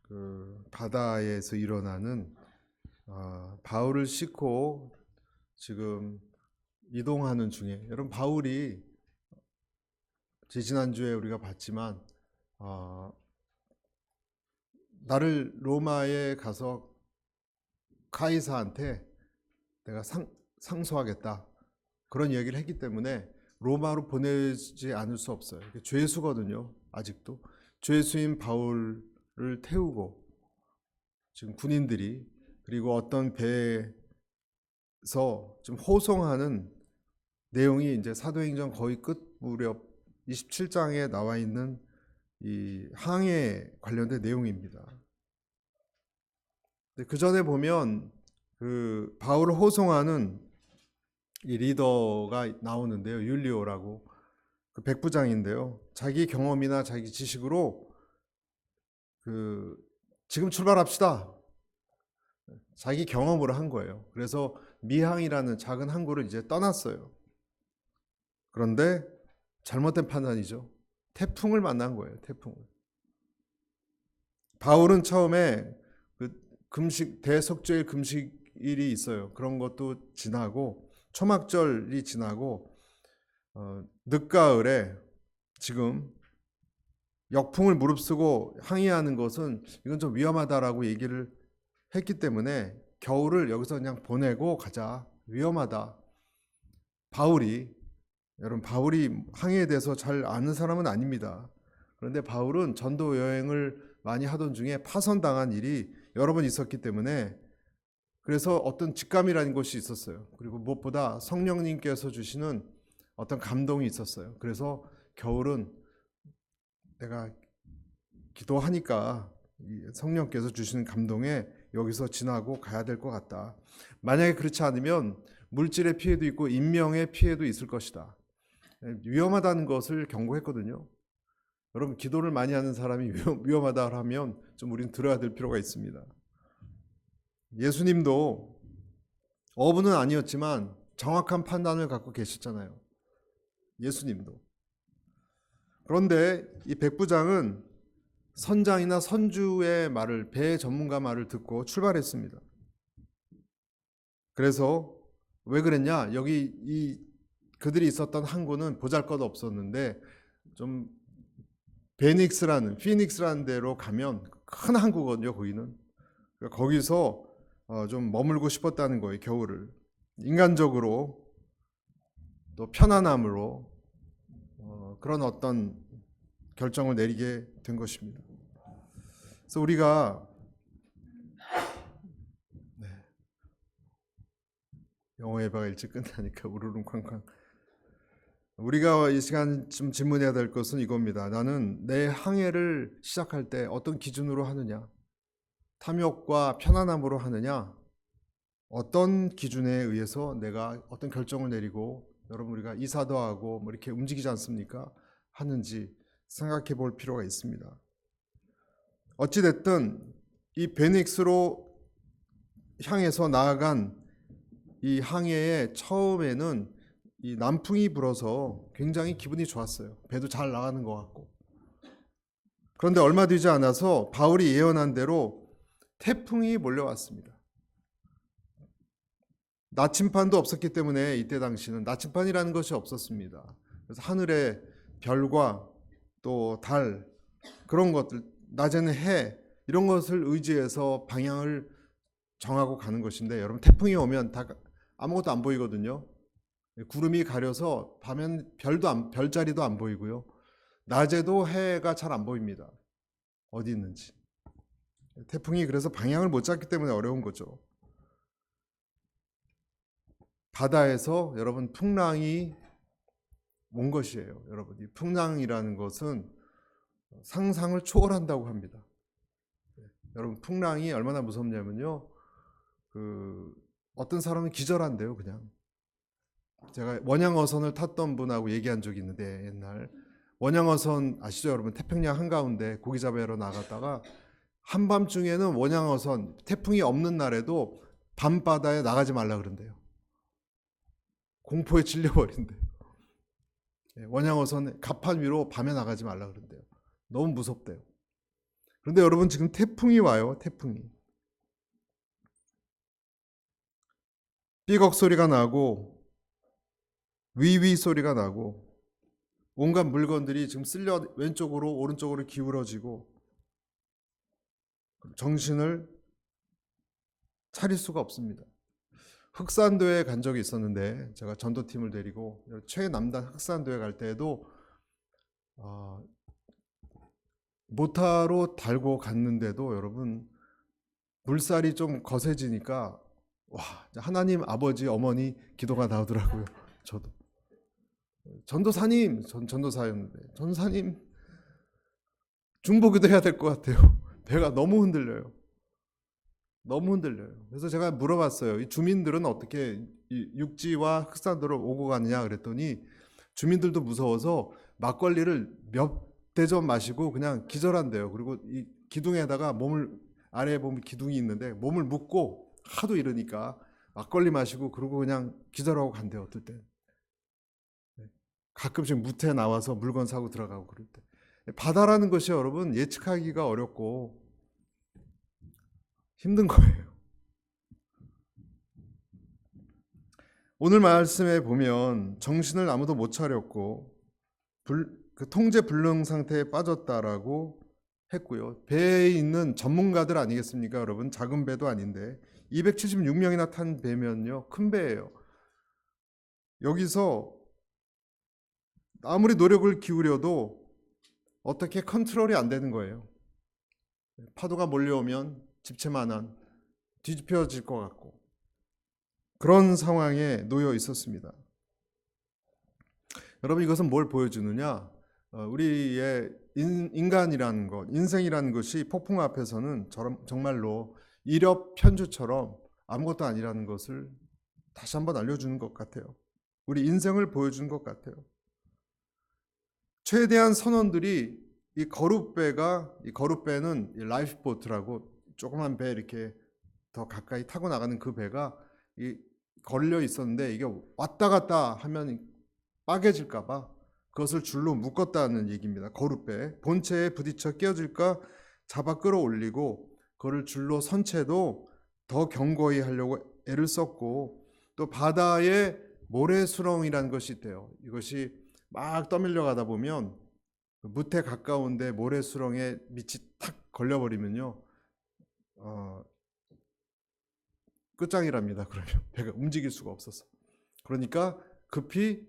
그 바다에서 일어나는 바울을 싣고 지금 이동하는 중에, 여러분 바울이 지난주에 우리가 봤지만 나를 로마에 가서 카이사한테 내가 상소하겠다 그런 이야기를 했기 때문에 로마로 보내지 않을 수 없어요. 죄수거든요. 아직도 죄수인 바울을 태우고 지금 군인들이, 그리고 어떤 배에서 좀 호송하는 내용이 이제 사도행전 거의 끝 무렵 27장에 나와 있는 이 항해 관련된 내용입니다. 그 전에 보면 그 바울을 호송하는 이 리더가 나오는데요. 율리오라고, 그 백부장인데요. 자기 경험이나 자기 지식으로 지금 출발합시다. 자기 경험으로 한 거예요. 그래서 미항이라는 작은 항구를 이제 떠났어요. 그런데 잘못된 판단이죠. 태풍을 만난 거예요. 태풍을. 바울은 처음에 대속죄일 금식일이 있어요. 그런 것도 지나고 초막절이 지나고 늦가을에 지금 역풍을 무릅쓰고 항해하는 것은 이건 좀 위험하다라고 얘기를 했기 때문에 겨울을 여기서 그냥 보내고 가자. 위험하다. 여러분 바울이 항해에 대해서 잘 아는 사람은 아닙니다. 그런데 바울은 전도 여행을 많이 하던 중에 파선당한 일이 여러 번 있었기 때문에, 그래서 어떤 직감이라는 것이 있었어요. 그리고 무엇보다 성령님께서 주시는 어떤 감동이 있었어요. 그래서 겨울은 내가 기도하니까 성령께서 주시는 감동에 여기서 지나고 가야 될 것 같다. 만약에 그렇지 않으면 물질의 피해도 있고 인명의 피해도 있을 것이다. 위험하다는 것을 경고했거든요. 여러분 기도를 많이 하는 사람이 위험하다 하면 좀 우리는 들어야 될 필요가 있습니다. 예수님도 어부는 아니었지만 정확한 판단을 갖고 계셨잖아요. 예수님도. 그런데 이 백부장은 선장이나 선주의 말을, 배 전문가 말을 듣고 출발했습니다. 그래서 왜 그랬냐? 여기 그들이 있었던 항구는 보잘것없었는데 좀 피닉스라는 데로 가면 큰 항구거든요. 거기는. 거기서 좀 머물고 싶었다는 거예요. 겨울을. 인간적으로 또 편안함으로 그런 어떤 결정을 내리게 된 것입니다. 그래서 우리가 영어 예배가 일찍 끝나니까 우르릉쾅쾅. 우리가 이 시간 좀 질문해야 될 것은 이겁니다. 나는 내 항해를 시작할 때 어떤 기준으로 하느냐? 탐욕과 편안함으로 하느냐? 어떤 기준에 의해서 내가 어떤 결정을 내리고, 여러분 우리가 이사도 하고 뭐 이렇게 움직이지 않습니까? 하는지 생각해 볼 필요가 있습니다. 어찌됐든 이 베닉스로 향해서 나아간 이 항해의 처음에는 이 남풍이 불어서 굉장히 기분이 좋았어요. 배도 잘 나가는 것 같고. 그런데 얼마 되지 않아서 바울이 예언한 대로 태풍이 몰려왔습니다. 나침판도 없었기 때문에 이때 당시는 나침판이라는 것이 없었습니다. 그래서 하늘의 별과 또 달, 그런 것들, 낮에는 해, 이런 것을 의지해서 방향을 정하고 가는 것인데, 여러분 태풍이 오면 다 아무것도 안 보이거든요. 구름이 가려서 밤엔 별자리도 안 보이고요. 낮에도 해가 잘 안 보입니다. 어디 있는지. 태풍이 그래서 방향을 못 잡기 때문에 어려운 거죠. 바다에서 여러분 풍랑이 온 것이에요. 여러분 이 풍랑이라는 것은 상상을 초월한다고 합니다. 여러분 풍랑이 얼마나 무섭냐면요. 어떤 사람은 기절한대요. 그냥. 제가 원양어선을 탔던 분하고 얘기한 적이 있는데, 옛날 원양어선 아시죠 여러분? 태평양 한가운데 고기 잡으러 나갔다가 한밤중에는 원양어선, 태풍이 없는 날에도 밤바다에 나가지 말라 그런대요. 공포에 질려버린대요. 원양어선 갑판 위로 밤에 나가지 말라 그런대요. 너무 무섭대요. 그런데 여러분 지금 태풍이 와요. 태풍이. 삐걱 소리가 나고 위위 소리가 나고 온갖 물건들이 지금 쓸려 왼쪽으로 오른쪽으로 기울어지고 정신을 차릴 수가 없습니다. 흑산도에 간 적이 있었는데 제가 전도팀을 데리고 최남단 흑산도에 갈 때에도 모타로 달고 갔는데도 여러분 물살이 좀 거세지니까 와, 하나님 아버지 어머니 기도가 나오더라고요. 저도 전도사님, 전도사였는데 전도사님 중보기도 해야 될 것 같아요. 배가 너무 흔들려요. 너무 흔들려요. 그래서 제가 물어봤어요. 이 주민들은 어떻게 이 육지와 흑산도를 오고 가느냐 그랬더니 주민들도 무서워서 막걸리를 몇 대접 마시고 그냥 기절한대요. 그리고 이 기둥에다가 몸을 아래에 보면 기둥이 있는데 몸을 묶고 하도 이러니까 막걸리 마시고 그러고 그냥 기절하고 간대요. 어떨 때. 가끔씩 무태 나와서 물건 사고 들어가고 그럴 때. 바다라는 것이 여러분 예측하기가 어렵고 힘든 거예요. 오늘 말씀에 보면 정신을 아무도 못 차렸고 그 통제 불능 상태에 빠졌다라고 했고요. 배에 있는 전문가들 아니겠습니까, 여러분? 작은 배도 아닌데 276명이나 탄 배면요, 큰 배예요. 여기서 아무리 노력을 기울여도 어떻게 컨트롤이 안 되는 거예요. 파도가 몰려오면 집채만한 뒤집혀질 것 같고 그런 상황에 놓여 있었습니다. 여러분 이것은 뭘 보여주느냐? 우리의 인간이라는 것, 인생이라는 것이 폭풍 앞에서는 정말로 일엽편주처럼 아무것도 아니라는 것을 다시 한번 알려주는 것 같아요. 우리 인생을 보여주는 것 같아요. 최대한 선원들이 이 거룻배는 라이프보트라고 조그만 배 이렇게 더 가까이 타고 나가는 그 배가 걸려 있었는데 이게 왔다 갔다 하면 빠개질까봐 그것을 줄로 묶었다는 얘기입니다. 거룻배 본체에 부딪혀 끼어질까 잡아 끌어올리고 그걸 줄로 선 채도 더 견고히 하려고 애를 썼고 또 바다에 모래수렁이라는 것이 있대요. 이것이 막 떠밀려 가다 보면 무태 가까운데 모래수렁에 밑이 탁 걸려버리면요 끝장이랍니다. 그러면 배가 움직일 수가 없어서 그러니까 급히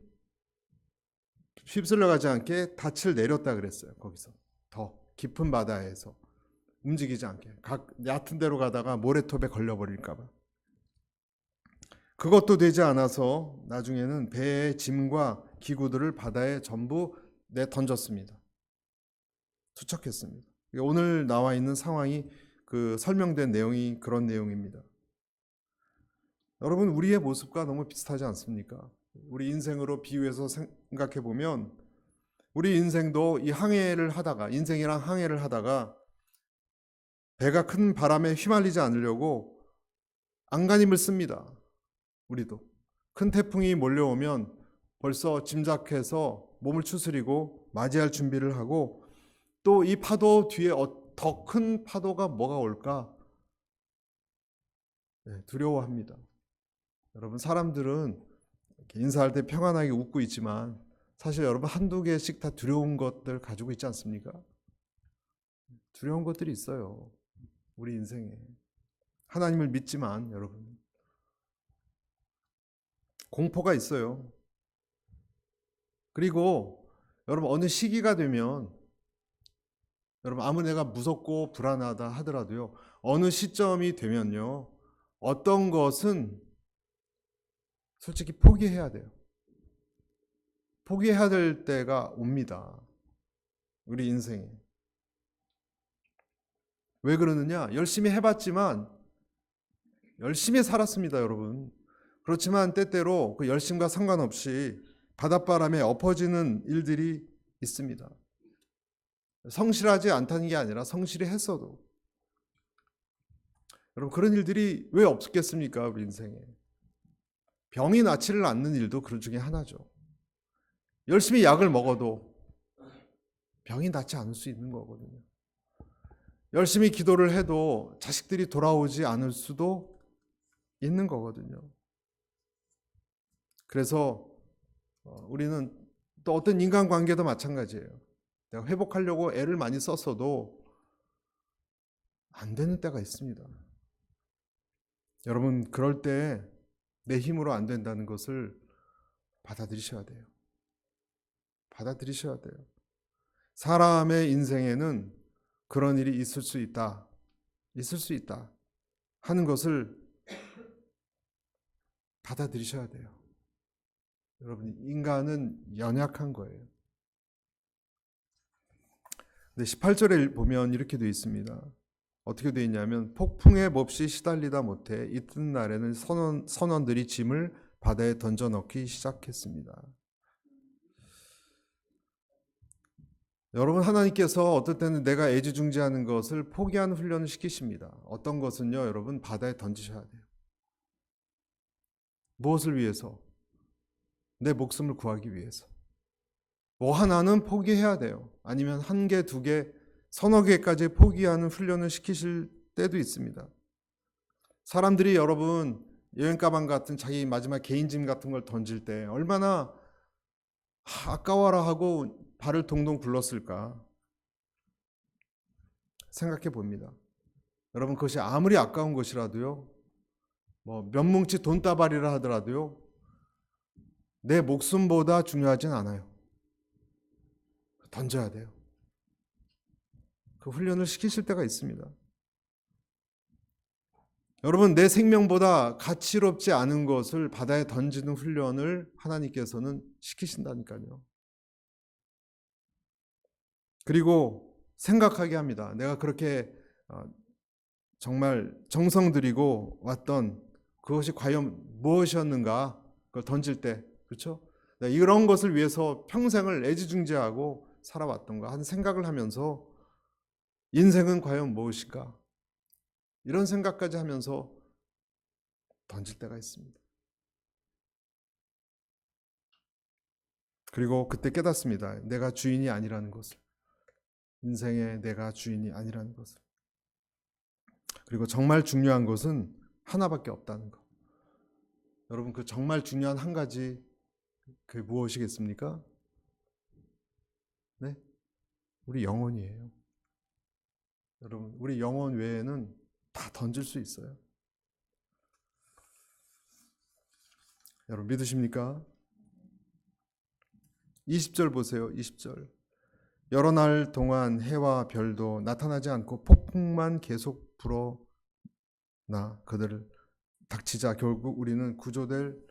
휩쓸려 가지 않게 닻을 내렸다 그랬어요. 거기서 더 깊은 바다에서 움직이지 않게 얕은 데로 가다가 모래톱에 걸려버릴까 봐. 그것도 되지 않아서 나중에는 배의 짐과 기구들을 바다에 전부 내던졌습니다. 투척했습니다. 오늘 나와 있는 상황이 그 설명된 내용이 그런 내용입니다. 여러분 우리의 모습과 너무 비슷하지 않습니까? 우리 인생으로 비유해서 생각해 보면 우리 인생도 이 항해를 하다가 인생이랑 항해를 하다가 배가 큰 바람에 휘말리지 않으려고 안간힘을 씁니다. 우리도 큰 태풍이 몰려오면 벌써 짐작해서 몸을 추스리고 맞이할 준비를 하고 또 이 파도 뒤에 더 큰 파도가 뭐가 올까 두려워합니다. 여러분 사람들은 인사할 때 평안하게 웃고 있지만 사실 여러분 한두 개씩 다 두려운 것들 가지고 있지 않습니까? 두려운 것들이 있어요. 우리 인생에. 하나님을 믿지만 여러분 공포가 있어요. 그리고 여러분 어느 시기가 되면 여러분 아무 내가 무섭고 불안하다 하더라도요 어느 시점이 되면요 어떤 것은 솔직히 포기해야 돼요. 포기해야 될 때가 옵니다. 우리 인생에. 왜 그러느냐? 열심히 해봤지만 열심히 살았습니다, 여러분. 그렇지만 때때로 그 열심과 상관없이 바닷바람에 엎어지는 일들이 있습니다. 성실하지 않다는 게 아니라 성실히 했어도 여러분 그런 일들이 왜 없겠습니까? 우리 인생에. 병이 낫지를 않는 일도 그 중에 하나죠. 열심히 약을 먹어도 병이 낫지 않을 수 있는 거거든요. 열심히 기도를 해도 자식들이 돌아오지 않을 수도 있는 거거든요. 그래서 우리는 또 어떤 인간관계도 마찬가지예요. 내가 회복하려고 애를 많이 썼어도 안 되는 때가 있습니다. 여러분, 그럴 때 내 힘으로 안 된다는 것을 받아들이셔야 돼요. 받아들이셔야 돼요. 사람의 인생에는 그런 일이 있을 수 있다. 있을 수 있다. 하는 것을 받아들이셔야 돼요. 여러분, 인간은 연약한 거예요. 근데 18절에 보면 이렇게 되어 있습니다. 어떻게 되어 있냐면 폭풍에 몹시 시달리다 못해 이튿날에는 선원들이 짐을 바다에 던져 넣기 시작했습니다. 여러분, 하나님께서 어떨 때는 내가 애지중지하는 것을 포기하는 훈련을 시키십니다. 어떤 것은요, 여러분, 바다에 던지셔야 돼요. 무엇을 위해서? 내 목숨을 구하기 위해서. 뭐 하나는 포기해야 돼요. 아니면 한 개, 두 개, 서너 개까지 포기하는 훈련을 시키실 때도 있습니다. 사람들이 여러분 여행 가방 같은 자기 마지막 개인 짐 같은 걸 던질 때 얼마나 아까워라 하고 발을 동동 굴렀을까 생각해 봅니다. 여러분, 그것이 아무리 아까운 것이라도요, 뭐 몇 뭉치 돈다발이라 하더라도요, 내 목숨보다 중요하진 않아요. 던져야 돼요. 그 훈련을 시키실 때가 있습니다. 여러분, 내 생명보다 가치롭지 않은 것을 바다에 던지는 훈련을 하나님께서는 시키신다니까요. 그리고 생각하게 합니다. 내가 그렇게 정말 정성 들이고 왔던 그것이 과연 무엇이었는가? 그걸 던질 때, 그렇죠? 이런 것을 위해서 평생을 애지중지하고 살아왔던가 하는 생각을 하면서 인생은 과연 무엇일까? 이런 생각까지 하면서 던질 때가 있습니다. 그리고 그때 깨닫습니다. 내가 주인이 아니라는 것을. 인생에 내가 주인이 아니라는 것을. 그리고 정말 중요한 것은 하나밖에 없다는 것. 여러분, 그 정말 중요한 한 가지, 그게 무엇이겠습니까? 네? 우리 영혼이에요. 여러분, 우리 영혼 외에는 다 던질 수 있어요. 여러분, 믿으십니까? 20절 보세요. 20절. 여러 날 동안 해와 별도 나타나지 않고 폭풍만 계속 불어나 그들을 닥치자 결국 우리는 구조될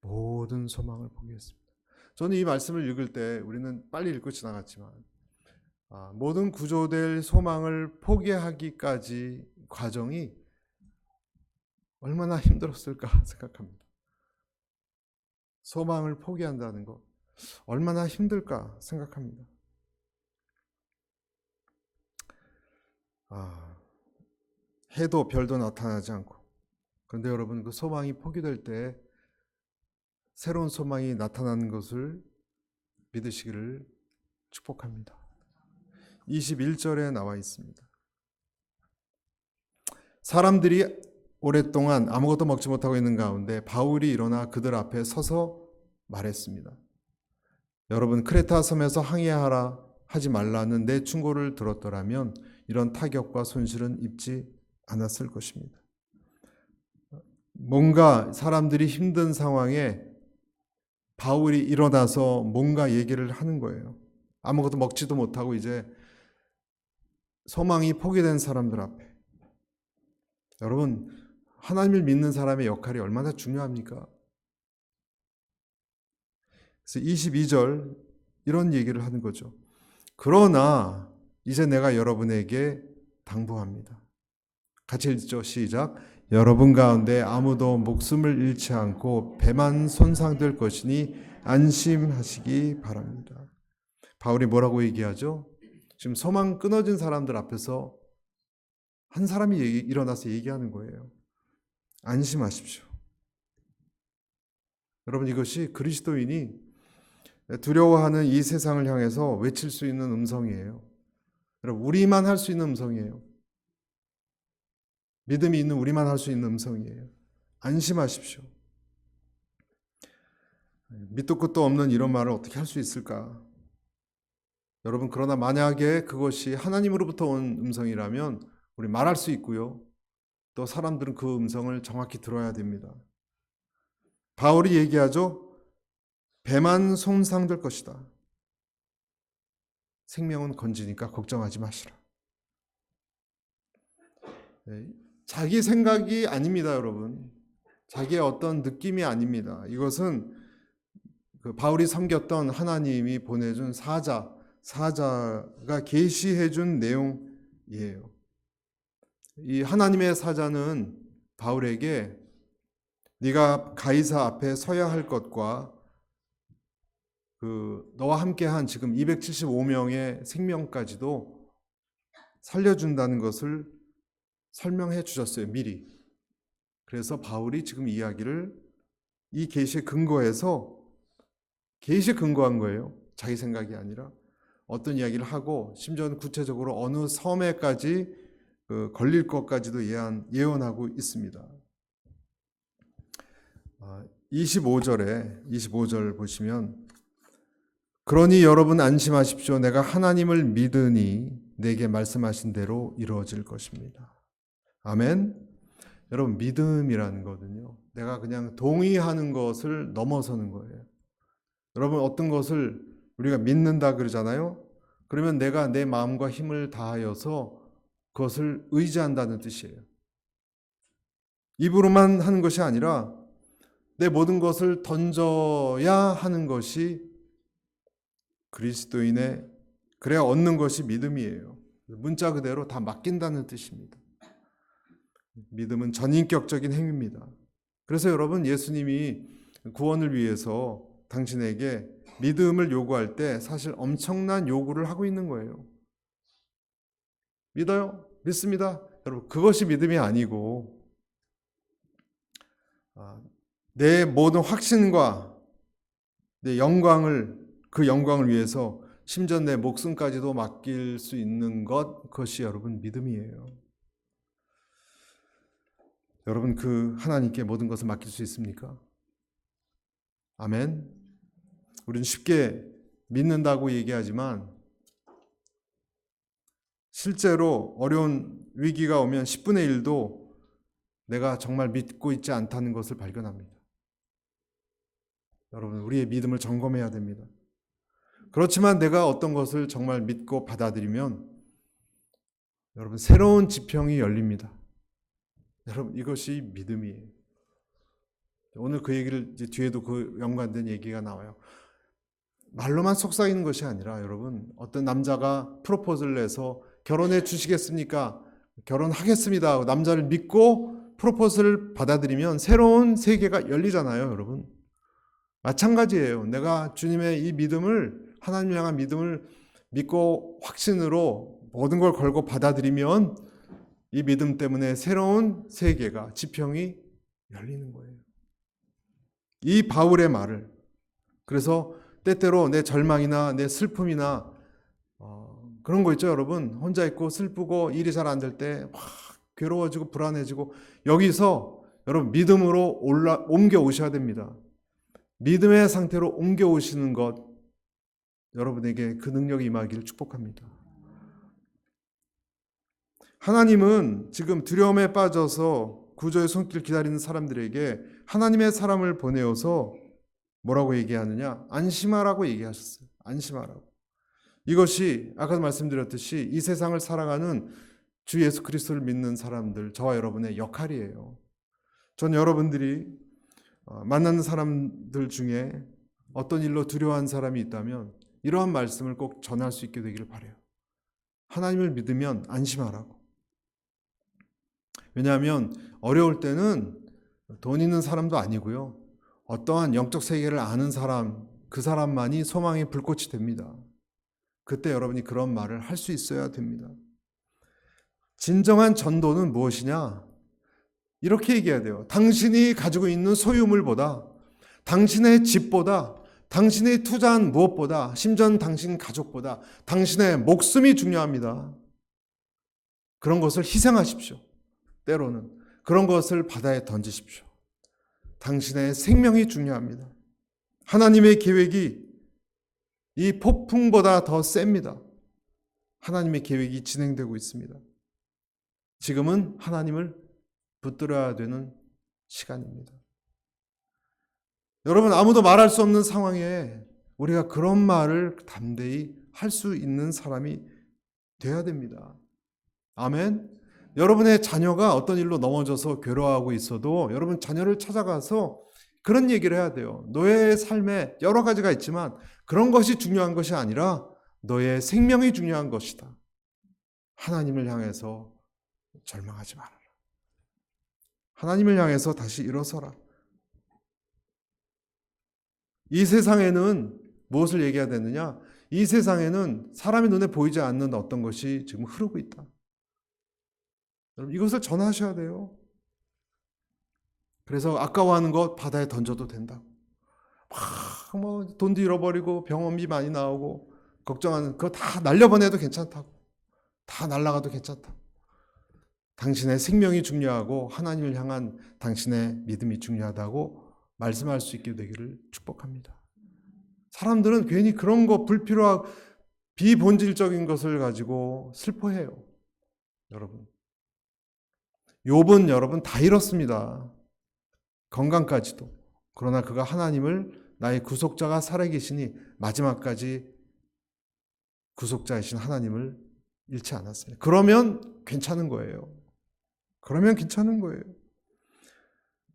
모든 소망을 포기했습니다. 저는 이 말씀을 읽을 때 우리는 빨리 읽고 지나갔지만 모든 구조될 소망을 포기하기까지 과정이 얼마나 힘들었을까 생각합니다. 소망을 포기한다는 것 얼마나 힘들까 생각합니다. 해도 별도 나타나지 않고, 그런데 여러분, 그 소망이 포기될 때 새로운 소망이 나타나는 것을 믿으시기를 축복합니다. 21절에 나와 있습니다. 사람들이 오랫동안 아무것도 먹지 못하고 있는 가운데 바울이 일어나 그들 앞에 서서 말했습니다. 여러분, 크레타 섬에서 항해하라 하지 말라는 내 충고를 들었더라면 이런 타격과 손실은 입지 않았을 것입니다. 뭔가 사람들이 힘든 상황에 바울이 일어나서 뭔가 얘기를 하는 거예요. 아무것도 먹지도 못하고 이제 소망이 포기된 사람들 앞에. 여러분, 하나님을 믿는 사람의 역할이 얼마나 중요합니까? 그래서 22절 이런 얘기를 하는 거죠. 그러나 이제 내가 여러분에게 당부합니다. 같이 읽죠. 시작. 여러분 가운데 아무도 목숨을 잃지 않고 배만 손상될 것이니 안심하시기 바랍니다. 바울이 뭐라고 얘기하죠? 지금 소망 끊어진 사람들 앞에서 한 사람이 일어나서 얘기하는 거예요. 안심하십시오. 여러분, 이것이 그리스도인이 두려워하는 이 세상을 향해서 외칠 수 있는 음성이에요. 여러분, 우리만 할 수 있는 음성이에요. 믿음이 있는 우리만 할 수 있는 음성이에요. 안심하십시오. 밑도 끝도 없는 이런 말을 어떻게 할 수 있을까? 여러분, 그러나 만약에 그것이 하나님으로부터 온 음성이라면 우리 말할 수 있고요. 또 사람들은 그 음성을 정확히 들어야 됩니다. 바울이 얘기하죠. 배만 손상될 것이다. 생명은 건지니까 걱정하지 마시라. 자기 생각이 아닙니다, 여러분. 자기의 어떤 느낌이 아닙니다. 이것은 그 바울이 섬겼던 하나님이 보내준 사자가 계시해 준 내용이에요. 이 하나님의 사자는 바울에게 네가 가이사 앞에 서야 할 것과 너와 함께한 지금 275명의 생명까지도 살려준다는 것을 설명해 주셨어요, 미리. 그래서 바울이 지금 이야기를 이 계시에 근거해서 계시에 근거한 거예요. 자기 생각이 아니라 어떤 이야기를 하고 심지어는 구체적으로 어느 섬에까지 걸릴 것까지도 예언하고 있습니다. 25절 보시면 그러니 여러분 안심하십시오. 내가 하나님을 믿으니 내게 말씀하신 대로 이루어질 것입니다. 아멘. 여러분, 믿음이라는 거는요, 내가 그냥 동의하는 것을 넘어서는 거예요. 여러분, 어떤 것을 우리가 믿는다 그러잖아요. 그러면 내가 내 마음과 힘을 다하여서 그것을 의지한다는 뜻이에요. 입으로만 하는 것이 아니라 내 모든 것을 던져야 하는 것이 그리스도인의, 그래야 얻는 것이 믿음이에요. 문자 그대로 다 맡긴다는 뜻입니다. 믿음은 전인격적인 행위입니다. 그래서 여러분, 예수님이 구원을 위해서 당신에게 믿음을 요구할 때 사실 엄청난 요구를 하고 있는 거예요. 믿어요? 믿습니다. 여러분, 그것이 믿음이 아니고 내 모든 확신과 내 그 영광을 위해서 심지어 내 목숨까지도 맡길 수 있는 그것이 여러분 믿음이에요. 여러분, 그 하나님께 모든 것을 맡길 수 있습니까? 아멘. 우리는 쉽게 믿는다고 얘기하지만 실제로 어려운 위기가 오면 10분의 1도 내가 정말 믿고 있지 않다는 것을 발견합니다. 여러분, 우리의 믿음을 점검해야 됩니다. 그렇지만 내가 어떤 것을 정말 믿고 받아들이면 여러분, 새로운 지평이 열립니다. 여러분, 이것이 믿음이에요. 오늘 그 얘기를 이제 뒤에도 그 연관된 얘기가 나와요. 말로만 속삭이는 것이 아니라 여러분, 어떤 남자가 프로포즈를 해서 결혼해 주시겠습니까? 결혼하겠습니다. 남자를 믿고 프로포즈를 받아들이면 새로운 세계가 열리잖아요, 여러분. 마찬가지예요. 내가 주님의 이 믿음을, 하나님을 향한 믿음을 믿고 확신으로 모든 걸 걸고 받아들이면 이 믿음 때문에 새로운 세계가, 지평이 열리는 거예요. 이 바울의 말을, 그래서 때때로 내 절망이나 내 슬픔이나 그런 거 있죠, 여러분. 혼자 있고 슬프고 일이 잘 안 될 때 막 괴로워지고 불안해지고, 여기서 여러분 믿음으로 옮겨 오셔야 됩니다. 믿음의 상태로 옮겨 오시는 것, 여러분에게 그 능력이 임하기를 축복합니다. 하나님은 지금 두려움에 빠져서 구조의 손길 기다리는 사람들에게 하나님의 사람을 보내어서 뭐라고 얘기하느냐? 안심하라고 얘기하셨어요. 안심하라고. 이것이 아까 말씀드렸듯이 이 세상을 살아가는 주 예수 그리스도를 믿는 사람들, 저와 여러분의 역할이에요. 전 여러분들이 만나는 사람들 중에 어떤 일로 두려워한 사람이 있다면 이러한 말씀을 꼭 전할 수 있게 되기를 바라요. 하나님을 믿으면 안심하라고. 왜냐하면 어려울 때는 돈 있는 사람도 아니고요, 어떠한 영적 세계를 아는 사람, 그 사람만이 소망의 불꽃이 됩니다. 그때 여러분이 그런 말을 할 수 있어야 됩니다. 진정한 전도는 무엇이냐? 이렇게 얘기해야 돼요. 당신이 가지고 있는 소유물보다, 당신의 집보다, 당신이 투자한 무엇보다, 심지어는 당신 가족보다 당신의 목숨이 중요합니다. 그런 것을 희생하십시오. 때로는 그런 것을 바다에 던지십시오. 당신의 생명이 중요합니다. 하나님의 계획이 이 폭풍보다 더 셉니다. 하나님의 계획이 진행되고 있습니다. 지금은 하나님을 붙들어야 되는 시간입니다. 여러분, 아무도 말할 수 없는 상황에 우리가 그런 말을 담대히 할 수 있는 사람이 돼야 됩니다. 아멘. 여러분의 자녀가 어떤 일로 넘어져서 괴로워하고 있어도 여러분 자녀를 찾아가서 그런 얘기를 해야 돼요. 너의 삶에 여러 가지가 있지만 그런 것이 중요한 것이 아니라 너의 생명이 중요한 것이다. 하나님을 향해서 절망하지 말아라. 하나님을 향해서 다시 일어서라. 이 세상에는 무엇을 얘기해야 되느냐? 이 세상에는 사람의 눈에 보이지 않는 어떤 것이 지금 흐르고 있다. 여러분, 이것을 전하셔야 돼요. 그래서 아까워하는 것 바다에 던져도 된다고. 막 돈도 잃어버리고 병원비 많이 나오고 걱정하는 그거 다 날려보내도 괜찮다고. 다 날아가도 괜찮다고. 당신의 생명이 중요하고 하나님을 향한 당신의 믿음이 중요하다고 말씀할 수 있게 되기를 축복합니다. 사람들은 괜히 그런 거 불필요하고 비본질적인 것을 가지고 슬퍼해요. 여러분. 욥은 여러분 다 잃었습니다. 건강까지도. 그러나 그가 하나님을 나의 구속자가 살아계시니 마지막까지 구속자이신 하나님을 잃지 않았어요. 그러면 괜찮은 거예요. 그러면 괜찮은 거예요.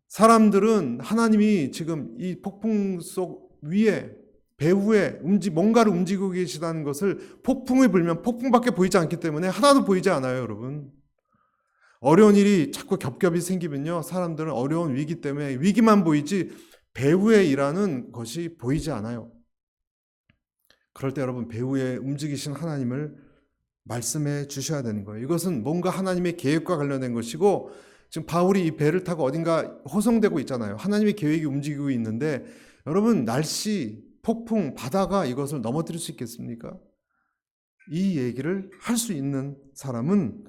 사람들은 하나님이 지금 이 폭풍 속 위에 배후에 뭔가를 움직이고 계시다는 것을 폭풍이 불면 폭풍밖에 보이지 않기 때문에 하나도 보이지 않아요, 여러분. 어려운 일이 자꾸 겹겹이 생기면요, 사람들은 어려운 위기 때문에 위기만 보이지 배후에 일하는 것이 보이지 않아요. 그럴 때 여러분 배후에 움직이신 하나님을 말씀해 주셔야 되는 거예요. 이것은 뭔가 하나님의 계획과 관련된 것이고 지금 바울이 이 배를 타고 어딘가 호송되고 있잖아요. 하나님의 계획이 움직이고 있는데 여러분 날씨, 폭풍, 바다가 이것을 넘어뜨릴 수 있겠습니까? 이 얘기를 할 수 있는 사람은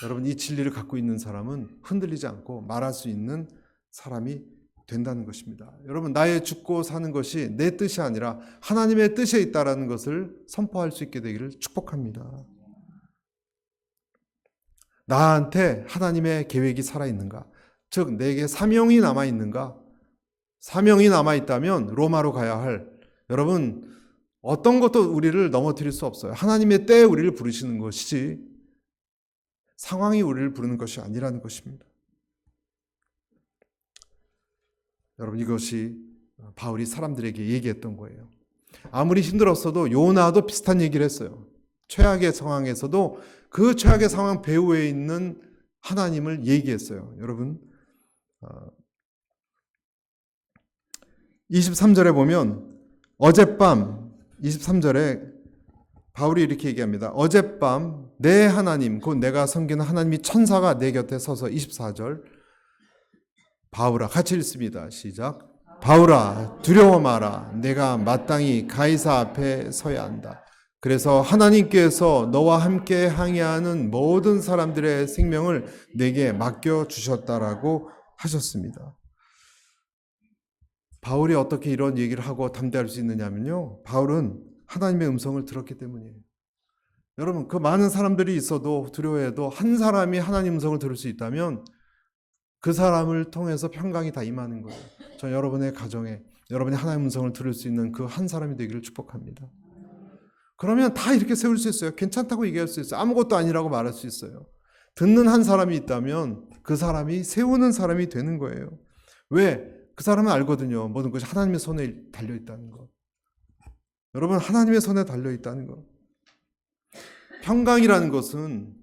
여러분 이 진리를 갖고 있는 사람은 흔들리지 않고 말할 수 있는 사람이 된다는 것입니다. 여러분 나의 죽고 사는 것이 내 뜻이 아니라 하나님의 뜻에 있다라는 것을 선포할 수 있게 되기를 축복합니다. 나한테 하나님의 계획이 살아있는가? 즉 내게 사명이 남아있는가? 사명이 남아있다면 로마로 가야 할 여러분 어떤 것도 우리를 넘어뜨릴 수 없어요. 하나님의 때에 우리를 부르시는 것이지 상황이 우리를 부르는 것이 아니라는 것입니다. 여러분 이것이 바울이 사람들에게 얘기했던 거예요. 아무리 힘들었어도 요나도 비슷한 얘기를 했어요. 최악의 상황에서도 그 최악의 상황 배후에 있는 하나님을 얘기했어요. 여러분 23절에 보면 어젯밤 23절에 바울이 이렇게 얘기합니다. 어젯밤 내 하나님 곧 내가 섬기는 하나님이 천사가 내 곁에 서서 24절 바울아 같이 읽습니다. 시작. 바울아 두려워 마라. 내가 마땅히 가이사 앞에 서야 한다. 그래서 하나님께서 너와 함께 항해하는 모든 사람들의 생명을 내게 맡겨주셨다라고 하셨습니다. 바울이 어떻게 이런 얘기를 하고 담대할 수 있느냐면요. 바울은 하나님의 음성을 들었기 때문이에요. 여러분 그 많은 사람들이 있어도 두려워해도 한 사람이 하나님 음성을 들을 수 있다면 그 사람을 통해서 평강이 다 임하는 거예요. 저 여러분의 가정에 여러분이 하나님의 음성을 들을 수 있는 그 한 사람이 되기를 축복합니다. 그러면 다 이렇게 세울 수 있어요. 괜찮다고 얘기할 수 있어요. 아무것도 아니라고 말할 수 있어요. 듣는 한 사람이 있다면 그 사람이 세우는 사람이 되는 거예요. 왜? 그 사람은 알거든요. 모든 것이 하나님의 손에 달려있다는 것. 여러분 하나님의 손에 달려있다는 것. 평강이라는 것은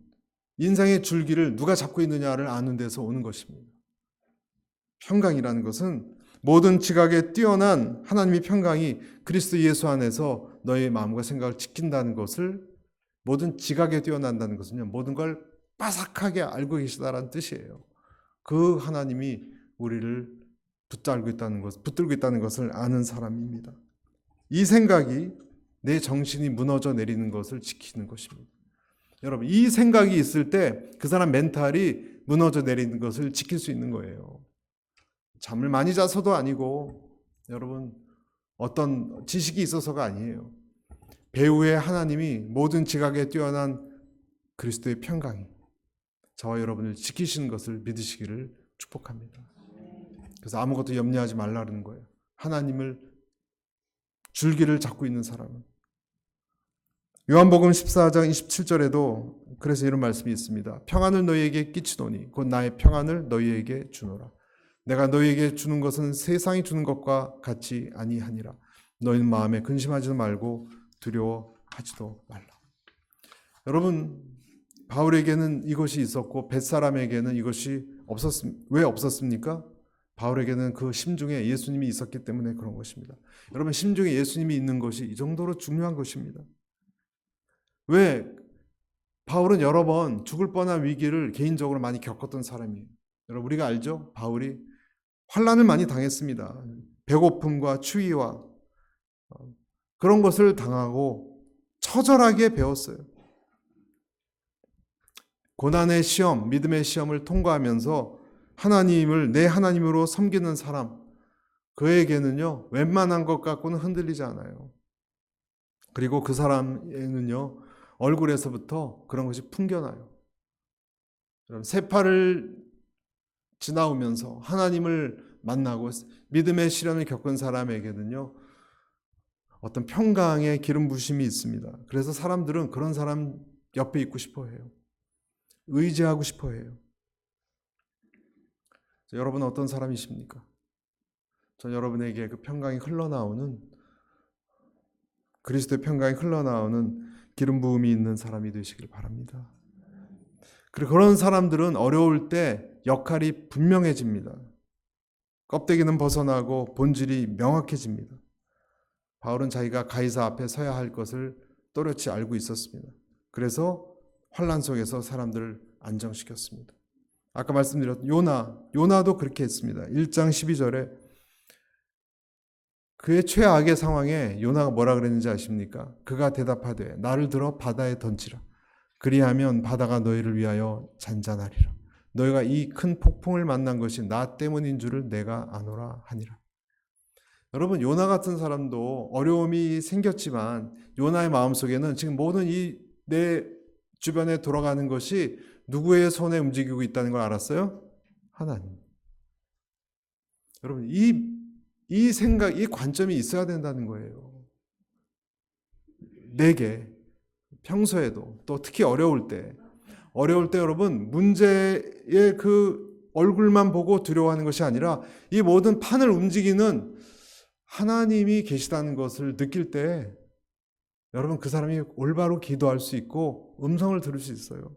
인생의 줄기를 누가 잡고 있느냐를 아는 데서 오는 것입니다. 평강이라는 것은 모든 지각에 뛰어난 하나님의 평강이 그리스도 예수 안에서 너의 마음과 생각을 지킨다는 것을 모든 지각에 뛰어난다는 것은요. 모든 걸 빠삭하게 알고 계시다라는 뜻이에요. 그 하나님이 우리를 붙들고 있다는 것을 아는 사람입니다. 이 생각이 내 정신이 무너져 내리는 것을 지키는 것입니다. 여러분, 이 생각이 있을 때 그 사람 멘탈이 무너져 내리는 것을 지킬 수 있는 거예요. 잠을 많이 자서도 아니고, 여러분, 어떤 지식이 있어서가 아니에요. 배후에 하나님이 모든 지각에 뛰어난 그리스도의 평강이 저와 여러분을 지키시는 것을 믿으시기를 축복합니다. 그래서 아무것도 염려하지 말라는 거예요. 하나님을 줄기를 잡고 있는 사람은. 요한복음 14장 27절에도 그래서 이런 말씀이 있습니다. 평안을 너희에게 끼치노니 곧 나의 평안을 너희에게 주노라. 내가 너희에게 주는 것은 세상이 주는 것과 같이 아니하니라. 너희는 마음에 근심하지도 말고 두려워하지도 말라. 여러분, 바울에게는 이것이 있었고 벳사람에게는 이것이 왜 없었습니까? 바울에게는 그 심중에 예수님이 있었기 때문에 그런 것입니다. 여러분, 심중에 예수님이 있는 것이 이 정도로 중요한 것입니다. 왜? 바울은 여러 번 죽을 뻔한 위기를 개인적으로 많이 겪었던 사람이에요. 여러분, 우리가 알죠? 바울이 환난을 많이 당했습니다. 배고픔과 추위와 그런 것을 당하고 처절하게 배웠어요. 고난의 시험, 믿음의 시험을 통과하면서 하나님을 내 하나님으로 섬기는 사람, 그에게는요, 웬만한 것 갖고는 흔들리지 않아요. 그리고 그 사람에는요, 얼굴에서부터 그런 것이 풍겨나요. 세파를 지나오면서 하나님을 만나고 믿음의 시련을 겪은 사람에게는요, 어떤 평강의 기름 부심이 있습니다. 그래서 사람들은 그런 사람 옆에 있고 싶어 해요. 의지하고 싶어 해요. 여러분은 어떤 사람이십니까? 전 여러분에게 그 평강이 흘러나오는, 그리스도의 평강이 흘러나오는 기름 부음이 있는 사람이 되시길 바랍니다. 그리고 그런 사람들은 어려울 때 역할이 분명해집니다. 껍데기는 벗어나고 본질이 명확해집니다. 바울은 자기가 가이사 앞에 서야 할 것을 또렷이 알고 있었습니다. 그래서 환난 속에서 사람들을 안정시켰습니다. 아까 말씀드렸던 요나도 그렇게 했습니다. 1장 12절에 그의 최악의 상황에 요나가 뭐라 그랬는지 아십니까? 그가 대답하되 나를 들어 바다에 던지라. 그리하면 바다가 너희를 위하여 잔잔하리라. 너희가 이 큰 폭풍을 만난 것이 나 때문인 줄을 내가 아노라 하니라. 여러분, 요나 같은 사람도 어려움이 생겼지만 요나의 마음속에는 지금 모든 이 내 주변에 돌아가는 것이 누구의 손에 움직이고 있다는 걸 알았어요? 하나님. 여러분, 이 생각, 이 관점이 있어야 된다는 거예요. 내게 평소에도 또 특히 어려울 때 여러분, 문제의 그 얼굴만 보고 두려워하는 것이 아니라 이 모든 판을 움직이는 하나님이 계시다는 것을 느낄 때 여러분, 그 사람이 올바로 기도할 수 있고 음성을 들을 수 있어요.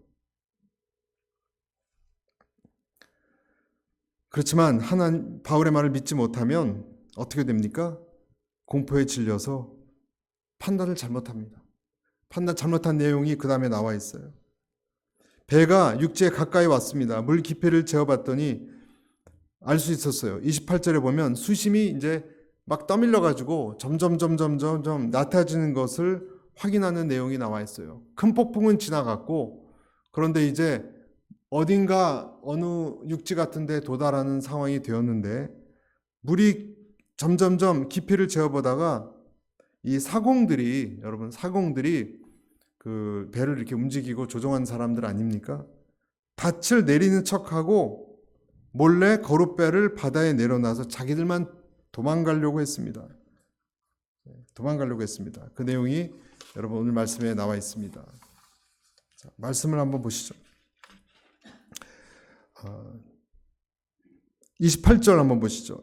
그렇지만 바울의 말을 믿지 못하면 어떻게 됩니까? 공포에 질려서 판단을 잘못합니다. 판단 잘못한 내용이 그 다음에 나와 있어요. 배가 육지에 가까이 왔습니다. 물 깊이를 재어봤더니 알 수 있었어요. 28절에 보면 수심이 이제 막 떠밀려가지고 점점 낮아지는 것을 확인하는 내용이 나와 있어요. 큰 폭풍은 지나갔고, 그런데 이제 어딘가 어느 육지 같은 데 도달하는 상황이 되었는데, 물이 점점점 깊이를 재어보다가 이 여러분, 사공들이 그 배를 이렇게 움직이고 조종한 사람들 아닙니까? 닻을 내리는 척하고 몰래 거룻배를 바다에 내려놔서 자기들만 도망가려고 했습니다. 그 내용이 여러분 오늘 말씀에 나와 있습니다. 자, 말씀을 한번 보시죠. 28절 한번 보시죠.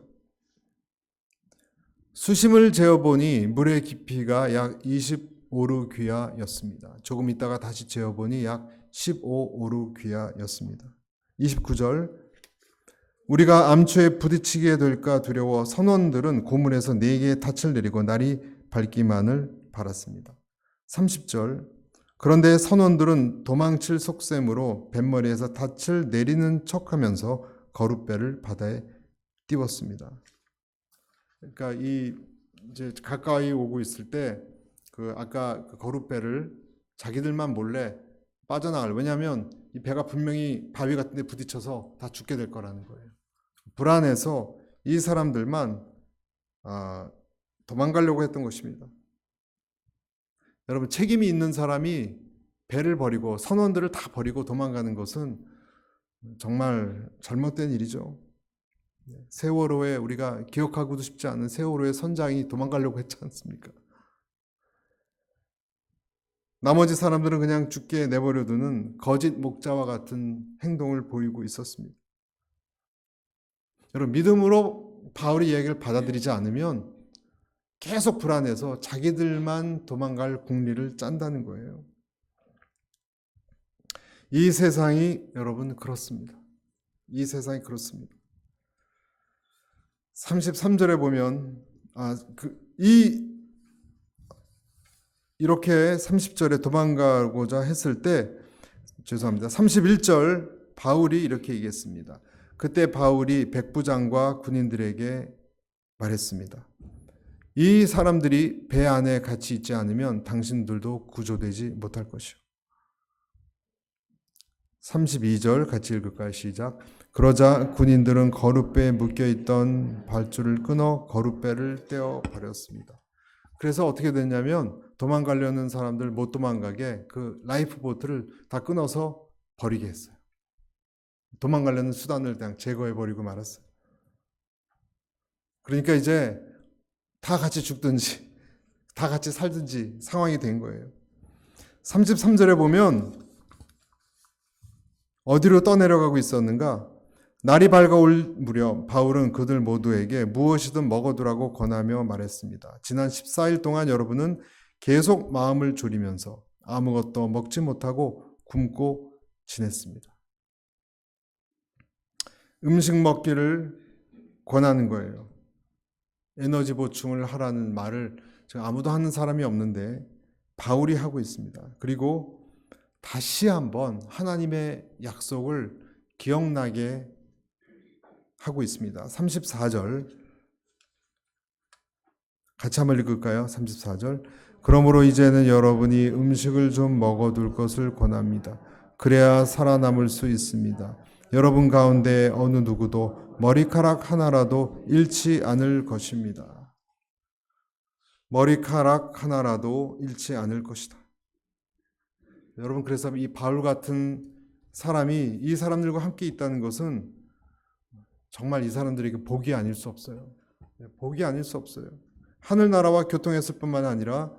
수심을 재어보니 물의 깊이가 약 25루 귀하였습니다. 조금 있다가 다시 재어보니 약 15오루 귀하였습니다. 29절 우리가 암초에 부딪히게 될까 두려워 선원들은 고문에서 4개의 닻을 내리고 날이 밝기만을 바랐습니다. 30절 그런데 선원들은 도망칠 속셈으로 뱃머리에서 닻을 내리는 척하면서 거룻배를 바다에 띄웠습니다. 그러니까 이제 가까이 오고 있을 때 그 아까 그 거룻배를 자기들만 몰래 빠져나갈. 왜냐하면 이 배가 분명히 바위 같은 데 부딪혀서 다 죽게 될 거라는 거예요. 불안해서 이 사람들만 도망가려고 했던 것입니다. 여러분, 책임이 있는 사람이 배를 버리고 선원들을 다 버리고 도망가는 것은 정말 잘못된 일이죠. 세월호에 우리가 기억하고도 싶지 않은 세월호의 선장이 도망가려고 했지 않습니까? 나머지 사람들은 그냥 죽게 내버려두는 거짓 목자와 같은 행동을 보이고 있었습니다. 여러분, 믿음으로 바울의 이야기를 받아들이지 않으면 계속 불안해서 자기들만 도망갈 궁리를 짠다는 거예요. 이 세상이 여러분 그렇습니다. 이 세상이 그렇습니다. 33절에 보면 이렇게 30절에 도망가고자 했을 때, 죄송합니다. 31절 바울이 이렇게 얘기했습니다. 그때 바울이 백부장과 군인들에게 말했습니다. 이 사람들이 배 안에 같이 있지 않으면 당신들도 구조되지 못할 것이요. 32절 같이 읽을까요? 시작. 그러자 군인들은 거룻배에 묶여있던 발줄을 끊어 거룻배를 떼어 버렸습니다. 그래서 어떻게 됐냐면 도망가려는 사람들 못 도망가게 그 라이프 보트를 다 끊어서 버리게 했어요. 도망가려는 수단을 그냥 제거해 버리고 말았어요. 그러니까 이제 다 같이 죽든지 다 같이 살든지 상황이 된 거예요. 33절에 보면 어디로 떠내려가고 있었는가? 날이 밝아올 무렵 바울은 그들 모두에게 무엇이든 먹어두라고 권하며 말했습니다. 지난 14일 동안 여러분은 계속 마음을 졸이면서 아무것도 먹지 못하고 굶고 지냈습니다. 음식 먹기를 권하는 거예요. 에너지 보충을 하라는 말을 아무도 하는 사람이 없는데 바울이 하고 있습니다. 그리고 다시 한번 하나님의 약속을 기억나게 하고 있습니다. 34절 같이 한번 읽을까요? 34절. 그러므로 이제는 여러분이 음식을 좀 먹어둘 것을 권합니다. 그래야 살아남을 수 있습니다. 여러분 가운데 어느 누구도 머리카락 하나라도 잃지 않을 것입니다. 머리카락 하나라도 잃지 않을 것이다. 여러분, 그래서 이 바울 같은 사람이 이 사람들과 함께 있다는 것은 정말 이 사람들에게 복이 아닐 수 없어요. 복이 아닐 수 없어요. 하늘나라와 교통했을 뿐만 아니라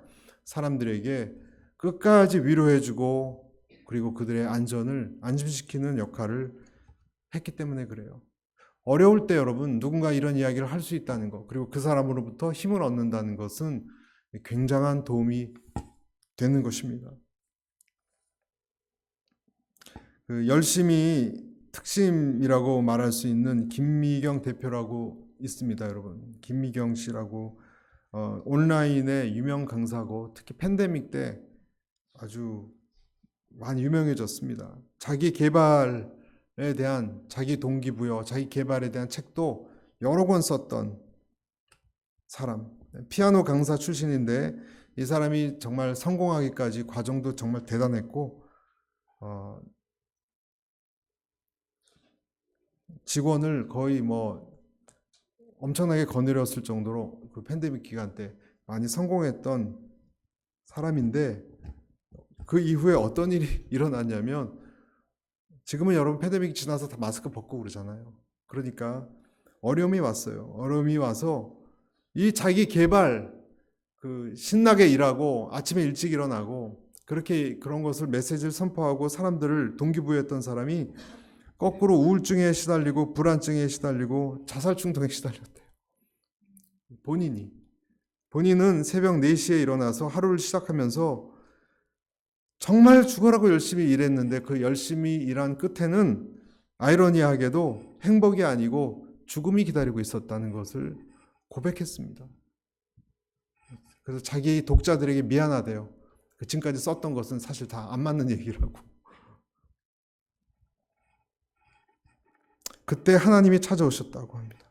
사람들에게 끝까지 위로해주고 그리고 그들의 안전을 안심시키는 역할을 했기 때문에 그래요. 어려울 때 여러분 누군가 이런 이야기를 할 수 있다는 것, 그리고 그 사람으로부터 힘을 얻는다는 것은 굉장한 도움이 되는 것입니다. 열심히 특심이라고 말할 수 있는 김미경 대표라고 있습니다, 여러분. 김미경 씨라고 온라인의 유명 강사고 특히 팬데믹 때 아주 많이 유명해졌습니다. 자기 개발에 대한 자기 동기부여, 자기 개발에 대한 책도 여러 권 썼던 사람. 피아노 강사 출신인데 이 사람이 정말 성공하기까지 과정도 정말 대단했고 직원을 거의 엄청나게 거느렸을 정도로 그 팬데믹 기간 때 많이 성공했던 사람인데 그 이후에 어떤 일이 일어났냐면 지금은 여러분 팬데믹 지나서 다 마스크 벗고 그러잖아요. 그러니까 어려움이 왔어요. 어려움이 와서 이 자기 개발 신나게 일하고 아침에 일찍 일어나고 그렇게 그런 것을 메시지를 선포하고 사람들을 동기부여했던 사람이 거꾸로 우울증에 시달리고 불안증에 시달리고 자살 충동에 시달렸대요. 본인은 새벽 4시에 일어나서 하루를 시작하면서 정말 죽어라고 열심히 일했는데 그 열심히 일한 끝에는 아이러니하게도 행복이 아니고 죽음이 기다리고 있었다는 것을 고백했습니다. 그래서 자기 독자들에게 미안하대요. 지금까지 썼던 것은 사실 다 안 맞는 얘기라고. 그때 하나님이 찾아오셨다고 합니다.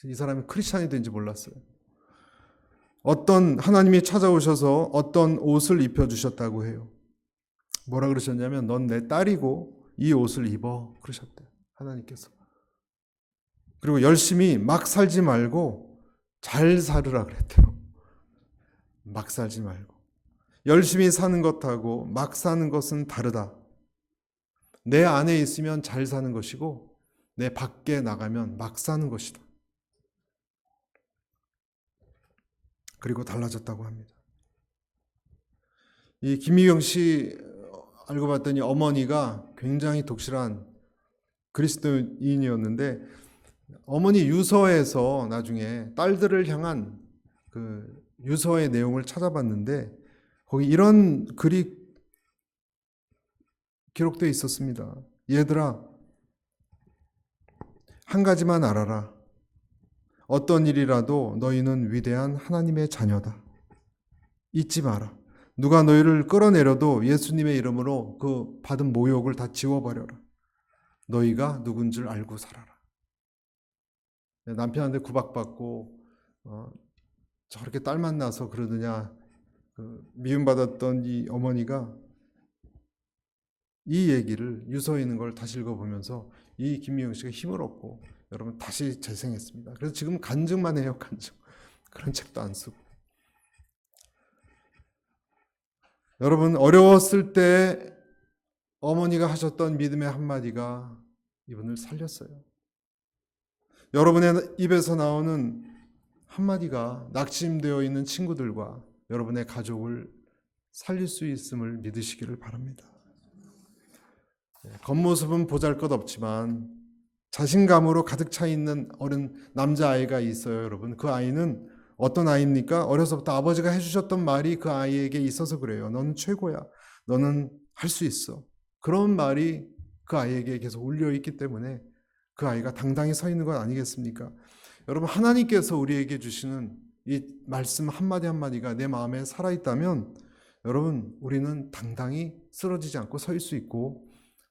이 사람이 크리스찬이 된지 몰랐어요. 하나님이 찾아오셔서 어떤 옷을 입혀주셨다고 해요. 뭐라 그러셨냐면 넌 내 딸이고 이 옷을 입어 그러셨대요. 하나님께서. 그리고 열심히 막 살지 말고 잘 살으라 그랬대요. 막 살지 말고. 열심히 사는 것하고 막 사는 것은 다르다. 내 안에 있으면 잘 사는 것이고 내 밖에 나가면 막 사는 것이다. 그리고 달라졌다고 합니다. 이 김미경 씨 알고 봤더니 어머니가 굉장히 독실한 그리스도인이었는데 어머니 유서에서 나중에 딸들을 향한 그 유서의 내용을 찾아봤는데 거기 이런 글이 기록되어 있었습니다. 얘들아, 한 가지만 알아라. 어떤 일이라도 너희는 위대한 하나님의 자녀다. 잊지 마라. 누가 너희를 끌어내려도 예수님의 이름으로 그 받은 모욕을 다 지워버려라. 너희가 누군 줄 알고 살아라. 남편한테 구박받고 저렇게 딸 만나서 그러느냐 미움받았던 이 어머니가 이 얘기를 유서에 있는 걸 다시 읽어보면서 이 김미영 씨가 힘을 얻고 여러분 다시 재생했습니다. 그래서 지금 간증만 해요. 간증. 그런 책도 안 쓰고. 여러분 어려웠을 때 어머니가 하셨던 믿음의 한마디가 이분을 살렸어요. 여러분의 입에서 나오는 한마디가 낙심되어 있는 친구들과 여러분의 가족을 살릴 수 있음을 믿으시기를 바랍니다. 겉모습은 보잘것없지만 자신감으로 가득 차 있는 어린 남자아이가 있어요, 여러분. 그 아이는 어떤 아이입니까? 어려서부터 아버지가 해주셨던 말이 그 아이에게 있어서 그래요. 너는 최고야. 너는 할 수 있어. 그런 말이 그 아이에게 계속 울려있기 때문에 그 아이가 당당히 서 있는 것 아니겠습니까? 여러분 하나님께서 우리에게 주시는 이 말씀 한마디 한마디가 내 마음에 살아있다면 여러분 우리는 당당히 쓰러지지 않고 서 있을 수 있고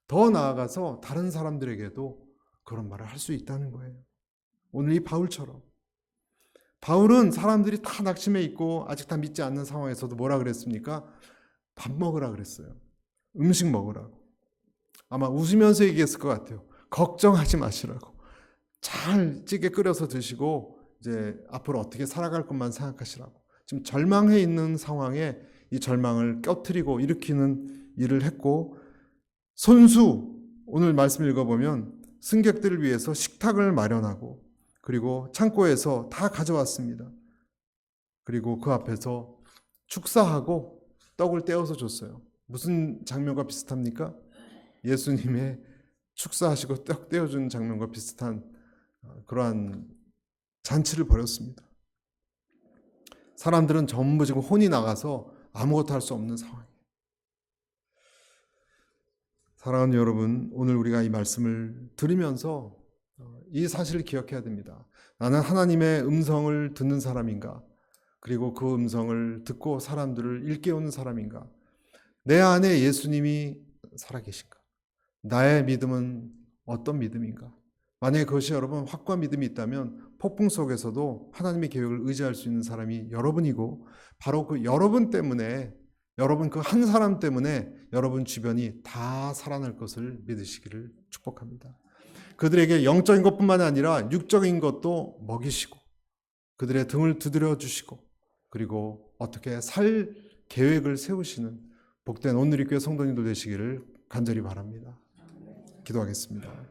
더 나아가서 다른 사람들에게도 그런 말을 할 수 있다는 거예요. 오늘 이 바울처럼. 바울은 사람들이 다 낙심해 있고 아직 다 믿지 않는 상황에서도 뭐라 그랬습니까? 밥 먹으라 그랬어요. 음식 먹으라고. 아마 웃으면서 얘기했을 것 같아요. 걱정하지 마시라고. 잘 찌개 끓여서 드시고 이제 앞으로 어떻게 살아갈 것만 생각하시라고. 지금 절망해 있는 상황에 이 절망을 껴트리고 일으키는 일을 했고 손수 오늘 말씀 읽어보면 승객들을 위해서 식탁을 마련하고 그리고 창고에서 다 가져왔습니다. 그리고 그 앞에서 축사하고 떡을 떼어서 줬어요. 무슨 장면과 비슷합니까? 예수님의 축사하시고 떡 떼어준 장면과 비슷한 그러한 잔치를 벌였습니다. 사람들은 전부 지금 혼이 나가서 아무것도 할 수 없는 상황이에요. 사랑하는 여러분, 오늘 우리가 이 말씀을 들으면서 이 사실을 기억해야 됩니다. 나는 하나님의 음성을 듣는 사람인가? 그리고 그 음성을 듣고 사람들을 일깨우는 사람인가? 내 안에 예수님이 살아계신가? 나의 믿음은 어떤 믿음인가? 만약에 그것이 여러분 확고한 믿음이 있다면 폭풍 속에서도 하나님의 계획을 의지할 수 있는 사람이 여러분이고 바로 그 여러분 때문에 여러분 그 한 사람 때문에 여러분 주변이 다 살아날 것을 믿으시기를 축복합니다. 그들에게 영적인 것뿐만 아니라 육적인 것도 먹이시고 그들의 등을 두드려 주시고 그리고 어떻게 살 계획을 세우시는 복된 온누리교회 성도님들 되시기를 간절히 바랍니다. 기도하겠습니다.